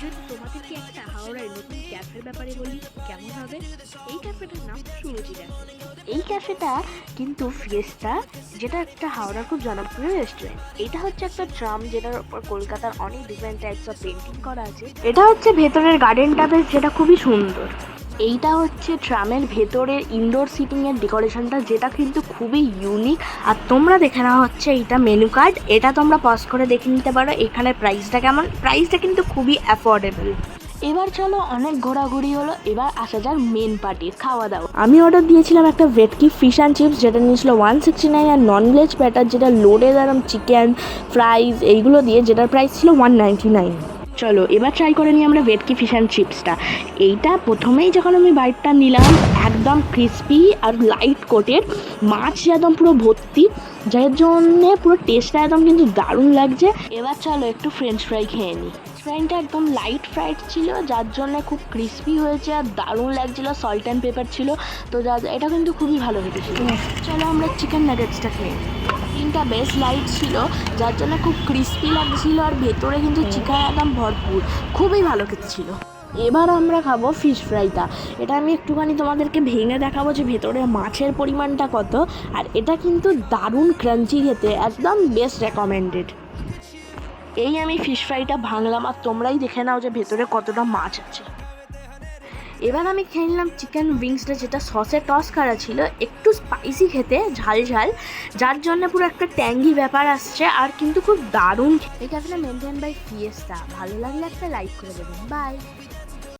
যদি তোমাদেরকে একটা হাওড়ায় নতুন ক্যাফের ব্যাপারে বলি কেমন হবে? এই ক্যাফেটার নাম সুরুচি ক্যাফে। এই ক্যাফেটা কিন্তু ফিয়েস্তা, যেটা একটা হাওড়ার খুব জনপ্রিয় রেস্টুরেন্ট। এটা হচ্ছে একটা ট্রাম যেটার উপর কলকাতার অনেক ডিফারেন্ট টাইপস অফ পেন্টিং করা আছে। এটা হচ্ছে ভেতরের গার্ডেনটা বেশ, যেটা খুবই সুন্দর। এইটা হচ্ছে ট্রামের ভেতরের ইনডোর সিটিং এর ডেকোরেশনটা, যেটা কিন্তু খুবই ইউনিক। আর তোমরা দেখে নেওয়া হচ্ছে এইটা মেনু কার্ড, এটা তোমরা পজ করে দেখে নিতে পারো এখানে প্রাইসটা কেমন। প্রাইসটা কিন্তু খুবই অ্যাফোর্ডেবল। এবার চলো, অনেক ঘোরাঘুরি হলো, এবার আসা যাক মেন পার্টির খাওয়া দাওয়া। আমি অর্ডার দিয়েছিলাম একটা ভেটকি ফিশ অ্যান্ড চিপস, যেটা নিয়েছিল 169, আর নন ভেজ প্যাটার যেটা লোডেড একদম চিকেন ফ্রাইজ এইগুলো দিয়ে, যেটার প্রাইস ছিল 199। চলো এবার ট্রাই করে নিই আমরা ভেটকি ফিশ অ্যান্ড চিপসটা। এইটা প্রথমেই যখন আমি বাইটটা নিলাম, একদম ক্রিস্পি আর লাইট কোটেড, মাছ একদম পুরো ভর্তি, যার জন্যে পুরো টেস্টটা একদম কিন্তু দারুণ লাগছে। এবার চলো একটু ফ্রেঞ্চ ফ্রাই খেয়ে নিই। ফ্রাইটা একদম লাইট ফ্রাইড ছিল, যার জন্য খুব ক্রিস্পি হয়েছে আর দারুণ লাগছিল। সল্ট অ্যান্ড পেপার ছিল, তো এটা কিন্তু খুবই ভালো হয়েছিল। চলো আমরা চিকেন নাগেটসটা খেয়ে নিই। চিকেনটা বেশ লাইট ছিল, যার জন্য খুব ক্রিস্পি লাগছিল, আর ভেতরে কিন্তু চিকেন একদম ভরপুর, খুবই ভালো খেতে ছিল। এবার আমরা খাবো ফিশ ফ্রাইটা। এটা আমি একটুখানি তোমাদেরকে ভেঙে দেখাবো যে ভেতরে মাছের পরিমাণটা কত। আর এটা কিন্তু দারুণ ক্রাঞ্চি খেতে, একদম বেস্ট রেকমেন্ডেড। এই আমি ফিশ ফ্রাইটা ভাঙলাম, আর তোমরাই দেখে নাও যে ভেতরে কতটা মাছ আছে। এবার আমি খেয়ে নিলাম চিকেন উইংসটা, যেটা সসে টস করা ছিল, একটু স্পাইসি খেতে, ঝাল ঝাল, যার জন্য পুরো একটা ট্যাঙ্গি ব্যাপার আসছে, আর কিন্তু খুব দারুণ। এই ক্যাফেটা মেনটেন বাই ফিয়েস্তা। ভালো লাগলে একটা লাইক করে দেবেন। বাই।